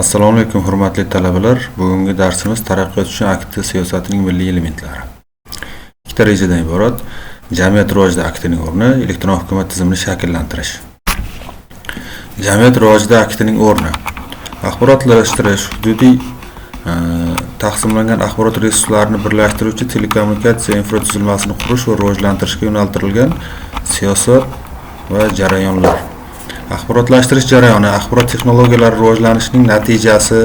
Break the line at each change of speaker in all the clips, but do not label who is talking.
Assalomu alaykum hurmatli talabalar. Bugungi darsimiz taraqqiyot uchun akti siyosatining milliy elementlari. Ikkita rejadan iborat. Jamiyat rivojida aktining o'rni, elektron hukumat tizimini shakllantirish. Jamiyat rivojida aktining o'rni. Axborotlashtirish, hududiy taqsimlangan axborot resurslarini birlashtiruvchi telekommunikatsiya infratuzilmasini qurish va rivojlantirishga yo'naltirilgan siyosat va jarayonlar. Axborotlashtirish jarayoni axborot texnologiyalari rivojlanishining natijasi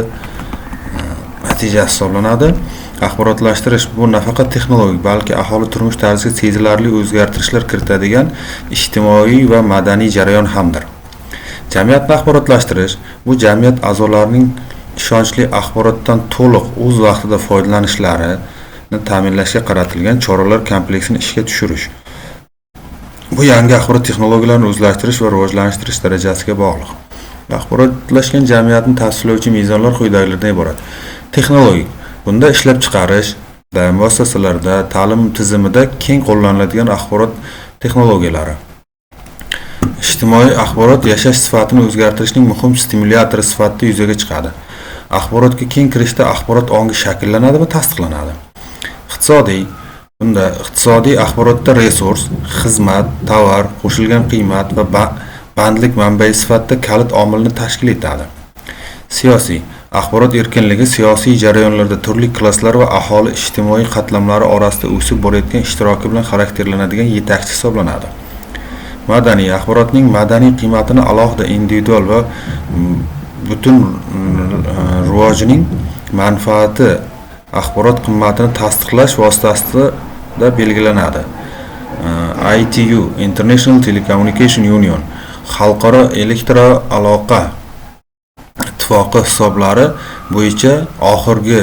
hisoblanadi. Axborotlashtirish bu nafaqat texnologik, balki aholi turmush tarziga sezilarli o'zgartirishlar kiritadigan ijtimoiy va madaniy jarayon hamdir. Jamiyatni axborotlashtirish bu jamiyat a'zolarining ishonchli axborotdan to'liq o'z vaqtida foydalanishlarini ta'minlashga qaratilgan choralar kompleksini ishga tushirish. Bu yangi axborot texnologiyalarini o'zlashtirish va rivojlantirish darajasiga bog'liq. Axborotlashgan jamiyatni tasvirlovchi mezonlar quyidagilardan iborat. Texnologik. Bunda ishlab chiqarish va muassasalarda, ta'lim tizimida keng qo'llaniladigan axborot texnologiyalari. Ijtimoiy axborot yashash sifatini o'zgartirishning muhim stimulyatori sifatida yuzaga chiqadi. Axborotga keng kirishda axborot ongi shakllanadi va tasdiqlanadi. Iqtisodiy. Bunda iqtisodiy axborotda resurs, xizmat, tovar, qo'shilgan qiymat va bandlik manbai sifatida kalit omilni tashkil etadi. Siyosiy axborot erkinligi siyosiy jarayonlarda turli klasslar va aholi ijtimoiy qatlamlari orasida o'sib borayotgan ishtiroki bilan xarakterlanadigan yetakchi hisoblanadi. Madaniy axborotning madaniy qiymatini alohida individual va butun rivojining manfaati axborot qimmatini tasdiqlash vositasida belgilanadi. ITU International Telecommunication Union xalqaro elektroaloqa ittifoqi hisoblari bo'yicha oxirgi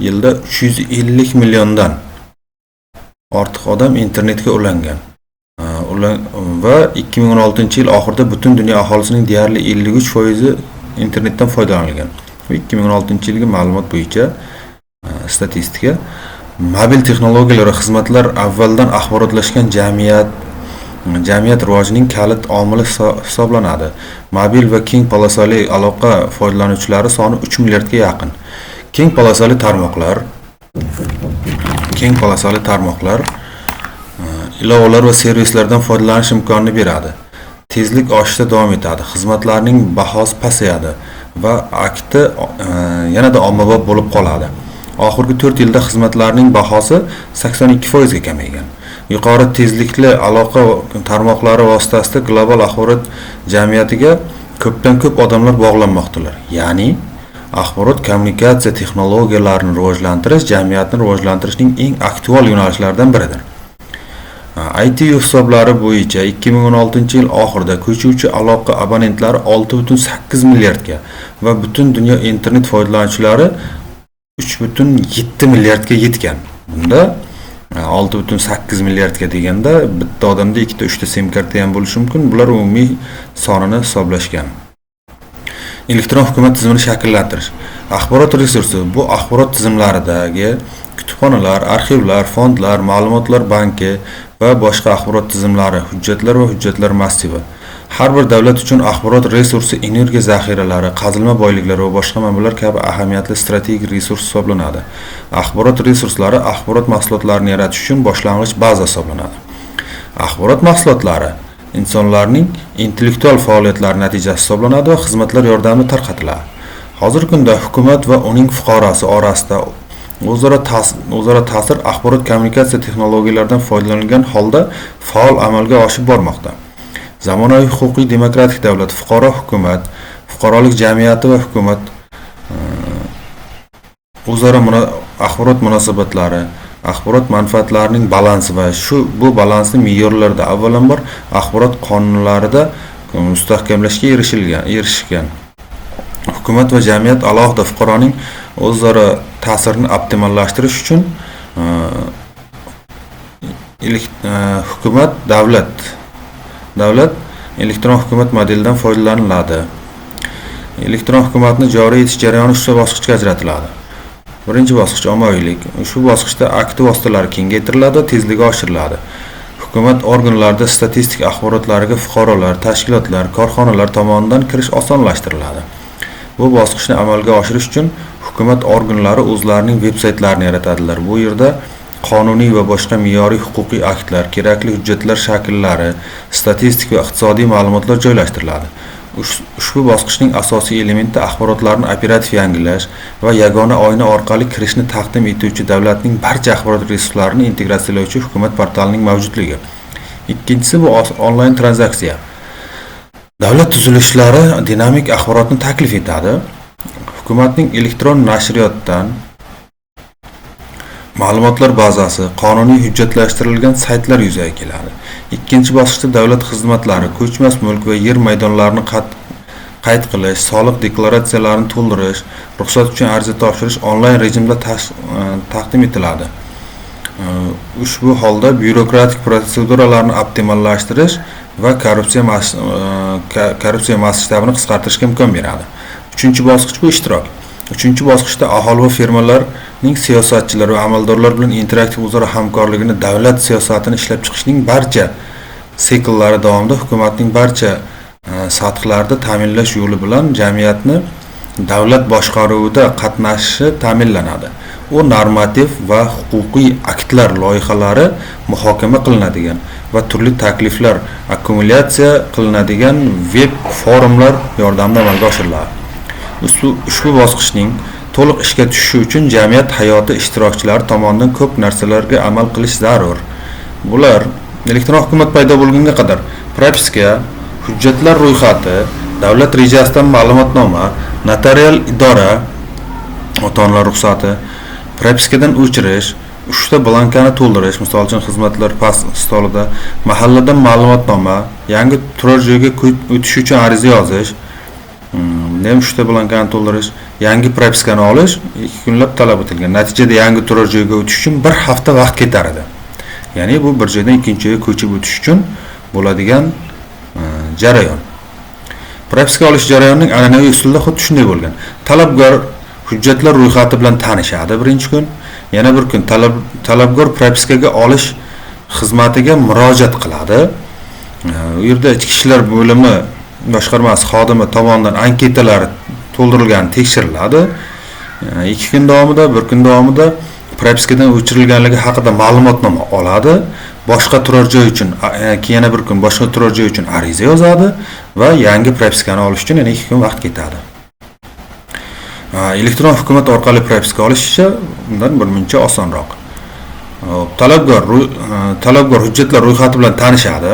yilda 350 milliondan ortiq odam internetga ulangan. Va 2016-yil oxirida butun dunyo aholisining deyarli 53% internetdan foydalangan. 2016-yilgi ma'lumot bo'yicha statistika. Mobil texnologiyalar va xizmatlar avvaldan axborotlashgan jamiyat rivojining kalit omili hisoblanadi. Mobil va keng polosali aloqa foydalanuvchilari soni 3 milliardga yaqin. Keng polosali tarmoqlar ilovalar va servislardan foydalanish imkonini beradi. Tezlik oshishda davom etadi. Xizmatlarning bahosi pasayadi va akti yanada ommabop bo'lib qoladi. Oxirgi 4 yilda xizmatlarning bahosi 82% ga kamaygan. Yuqori tezlikli aloqa tarmoqlari vositasida global axborot jamiyatiga ko'pdan ko'p odamlar bog'lanmoqdalar. Ya'ni axborot kommunikatsiya texnologiyalarini rivojlantirish jamiyatni rivojlantirishning eng aktual yo'nalishlaridan biridir. ITU hisoblari bo'yicha 2016-yil oxirida ko'chuvchi aloqa abonentlari 6.8 milliardga va butun dunyo internet foydalanuvchilari 3.7 milliardga yetgan. Bunda 6.8 milliardga deganda bitta odamda 2-3 ta sim karta ham bo'lishi mumkin. Bular umumiy sonini hisoblashgan. Elektron hukumat tizimini shakllantirish. Axborot resursi bu axborot tizimlaridagi kutubxonalar, arxivlar, fondlar, ma'lumotlar banki va boshqa axborot tizimlari, hujjatlar va hujjatlar massivi. Har bir davlat uchun axborot resursi energiya zaxiralari, qazilma boyliklari va boshqa manbalar kabi ahamiyatli strategik resurs hisoblanadi. Axborot resurslari axborot mahsulotlarini yaratish uchun boshlang'ich baza hisoblanadi. Axborot mahsulotlari insonlarning intellektual faoliyatlari natijasi hisoblanadi va xizmatlar yordamida tarqatiladi. Hozirgi kunda hukumat va uning fuqarosi orasida o'zaro ta'sir axborot kommunikatsiya texnologiyalaridan foydalanilgan holda faol amalga oshib bormoqda. Zamonaviy huquqiy demokratik davlat, fuqaro hukumat, fuqarolik jamiyati va hukumat o'zaro axborot munosabatlari, axborot manfaatlarining balansi va bu balansni me'yorlarda avvalambor axborot qonunlarida mustahkamlashga erishgan. Hukumat va jamiyat alohida fuqaroning o'zaro ta'sirini optimallashtirish uchun hukumat davlat elektron hukumat modelidan foydalaniladi. Elektron hukumatni joriy etish jarayoni 3 bosqichga ajratiladi. Birinchi bosqich ommaviylik. Shu bosqichda akt vositalari kengaytiriladi, tezligi oshiriladi. Hukumat organlarida statistik axborotlariga fuqarolar, tashkilotlar, korxonalar tomonidan kirish osonlashtiriladi. Bu bosqichni amalga oshirish uchun hukumat organlari o'zlarining veb-saytlarini yaratadilar. Bu yerda qonuniy va boshqa me'yoriy huquqiy aktlar, kerakli hujjatlar shakllari, statistik va iqtisodiy ma'lumotlar joylashtiriladi. Ushbu bosqichning asosiy elementi axborotlarni operativ yangilash va yagona oyna orqali kirishni taqdim etuvchi davlatning barcha axborot resurslarini integratsiyalovchi hukumat portalining mavjudligi. Ikkinchisi bu onlayn tranzaksiya. Davlat tuzilishlari dinamik axborotni taklif etadi. Hukumatning elektron nashriyotdan ma'lumotlar bazasi, qonuniy hujjatlashtirilgan saytlar yuzaga keladi. Ikkinchi bosqichda davlat xizmatlari, ko'chmas mulk va yer maydonlarini qayd qilish, soliq deklaratsiyalarini to'ldirish, ruxsat uchun ariza topshirish onlayn rejimda taqdim etiladi. Ushbu holda byurokratik protseduralarni optimallashtirish va korrupsiya masshtabini qisqartirishga imkon beradi. Uchinchi bosqich bu ishtirok. Uchinchi bosqichda aholi va fermerlarning siyosatchilar va amaldorlar bilan interaktiv o'zaro hamkorligini davlat siyosatini ishlab chiqishning barcha sikllari davomida hukumatning barcha sathlarida ta'minlash yo'li bilan jamiyatni davlat boshqaruvida qatnashishi ta'minlanadi. U normativ va huquqiy aktlar loyihalari muhokama qilinadigan va turli takliflar akkumulyatsiya qilinadigan veb forumlar yordamida amalga oshiriladi. Ushbu bosqichning to'liq ishga tushishi uchun jamiyat hayoti ishtirokchilari tomonidan ko'p narsalarga amal qilish zarur. Bular elektron hukumat paydo bo'lgunga qadar propiska, hujjatlar ro'yxati, davlat rejasidan ma'lumotnoma, notarial idora, ota-onalar ruxsati, propiskadan o'chirish, 3 ta blankani to'ldirish, misol uchun xizmatlar past stolida, mahalladan ma'lumotnoma, yangi turar joyga o'tish uchun ariza yozish, 3 ta blankani to'ldirish, yangi propiskani olish 2 kunlab talab etilgan. Natijada yangi turar joyga o'tish uchun 1 hafta vaqt ketar edi. Ya'ni bu bir joydan ikkinchi joyga ko'chib o'tish uchun bo'ladigan jarayon. Propiska olish jarayonining an'anaviy usulida xuddi shunday bo'lgan. Talabgor hujjatlar ro'yxati bilan tanishadi birinchi kun, yana bir kun talabgor propiskaga olish xizmatiga murojaat qiladi. U yerda ichki ishlar bo'limi boshqarmasi xodimi tomonidan anketalar to'ldirilgani tekshiriladi. 2 kun davomida, 1 kun davomida propiskadan o'chirilganligi haqida ma'lumotnoma oladi. Boshqa turar joy uchun yana 1 kun boshqa turar joy uchun ariza yozadi va yangi propiskani olish uchun yana 2 kun vaqt ketadi. Elektron hukumat orqali propiska olish esa undan birmuncha osonroq. Talabgor hujjatlar ro'yxati bilan tanishadi.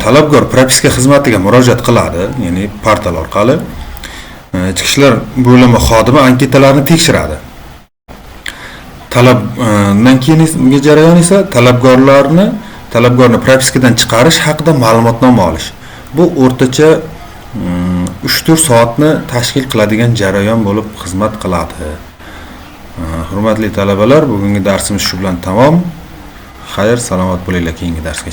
Talabgor propiska xizmatiga murojaat qiladi, ya'ni portal orqali. Ichki ishlar bo'limi xodimi anketalarni tekshiradi. Talabdan keyingi jarayon esa talabgorni propiskadan chiqarish haqida ma'lumotnoma olish. Bu o'rtacha 3-4 soatni tashkil qiladigan jarayon bo'lib xizmat qiladi. Hurmatli talabalar, bugungi darsimiz shu bilan tamom. Xayr, salomat bo'linglar keyingi darsga.